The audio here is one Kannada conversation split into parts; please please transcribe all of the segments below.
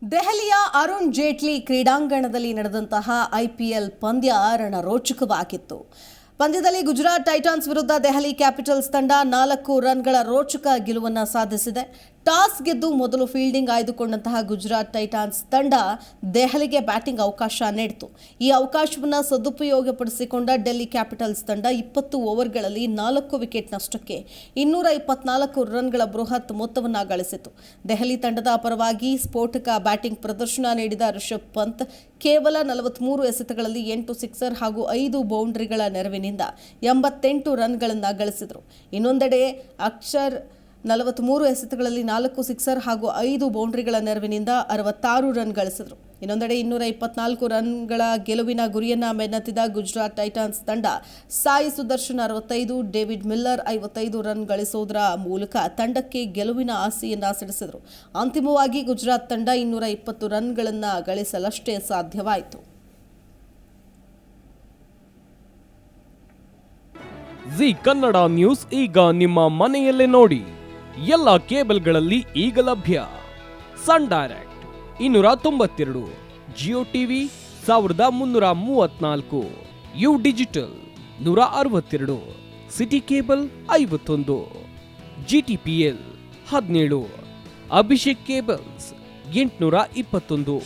ದೆಹಲಿಯ ಅರುಣ್ ಜೇಟ್ಲಿ ಕ್ರೀಡಾಂಗಣದಲ್ಲಿ ನಡೆದಂತಹ ಐಪಿಎಲ್ ಪಂದ್ಯ ರಣರೋಚಕವಾಗಿತ್ತು. ಪಂದ್ಯದಲ್ಲಿ ಗುಜರಾತ್ ಟೈಟಾನ್ಸ್ ವಿರುದ್ಧ ದೆಹಲಿ ಕ್ಯಾಪಿಟಲ್ಸ್ ತಂಡ 4 ರನ್ಗಳ ರೋಚಕ ಗೆಲುವನ್ನು ಸಾಧಿಸಿದೆ. ಟಾಸ್ ಗೆದ್ದು ಮೊದಲು ಫೀಲ್ಡಿಂಗ್ ಆಯ್ದುಕೊಂಡಂತಹ ಗುಜರಾತ್ ಟೈಟಾನ್ಸ್ ತಂಡ ದೆಹಲಿಗೆ ಬ್ಯಾಟಿಂಗ್ ಅವಕಾಶ ನೀಡಿತು. ಈ ಅವಕಾಶವನ್ನು ಸದುಪಯೋಗಪಡಿಸಿಕೊಂಡ ಡೆಲ್ಲಿ ಕ್ಯಾಪಿಟಲ್ಸ್ ತಂಡ 20 ಓವರ್ಗಳಲ್ಲಿ 4 ವಿಕೆಟ್ ನಷ್ಟಕ್ಕೆ 224 ರನ್ಗಳ ಬೃಹತ್ ಮೊತ್ತವನ್ನು ಗಳಿಸಿತು. ದೆಹಲಿ ತಂಡದ ಪರವಾಗಿ ಸ್ಫೋಟಕ ಬ್ಯಾಟಿಂಗ್ ಪ್ರದರ್ಶನ ನೀಡಿದ ರಿಷಬ್ ಪಂತ್ ಕೇವಲ 43 ಎಸೆತಗಳಲ್ಲಿ 8 ಸಿಕ್ಸರ್ ಹಾಗೂ 5 ಬೌಂಡರಿಗಳ ನೆರವಿನಿಂದ 88 ರನ್ಗಳನ್ನು ಗಳಿಸಿದರು. ಇನ್ನೊಂದೆಡೆ ಅಕ್ಷರ್ 43 ಎಸೆತಗಳಲ್ಲಿ 4 ಸಿಕ್ಸರ್ ಹಾಗೂ 5 ಬೌಂಡರಿಗಳ ನೆರವಿನಿಂದ 66 ರನ್ ಗಳಿಸಿದರು. ಇನ್ನೊಂದೆಡೆ 224 ರನ್ಗಳ ಗೆಲುವಿನ ಗುರಿಯನ್ನ ಬೆನ್ನತ್ತಿದ ಗುಜರಾತ್ ಟೈಟಾನ್ಸ್ ತಂಡ Sai Sudharsan 65, David Miller 55 run ಗಳಿಸುವುದರ ಮೂಲಕ ತಂಡಕ್ಕೆ ಗೆಲುವಿನ ಆಸೆಯನ್ನ ಸಿಡಿಸಿದರು. ಅಂತಿಮವಾಗಿ ಗುಜರಾತ್ ತಂಡ 220 ರನ್ಗಳನ್ನು ಗಳಿಸಲಷ್ಟೇ ಸಾಧ್ಯವಾಯಿತು. ಜಿ ಕನ್ನಡ ನ್ಯೂಸ್ ಈಗ ನಿಮ್ಮ ಮನೆಯಲ್ಲೇ ನೋಡಿ. ಎಲ್ಲ ಕೇಬಲ್ಗಳಲ್ಲಿ ಈಗ ಲಭ್ಯ. Sun Direct 292, Jio TV 1334, U digital 162, city cable 51, GTPL 17, Abhishek cables 821,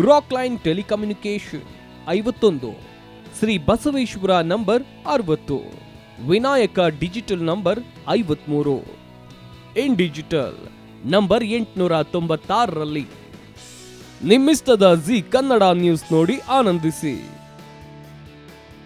rock line telecommunication 51, Shri Basaveshwara number 60, Vinayaka digital number 53, in digital number 896ರಲ್ಲಿ. ನಿಮ್ಮಿಸ್ತದ ಜಿ ಕನ್ನಡ ನ್ಯೂಸ್ ನೋಡಿ ಆನಂದಿಸಿ.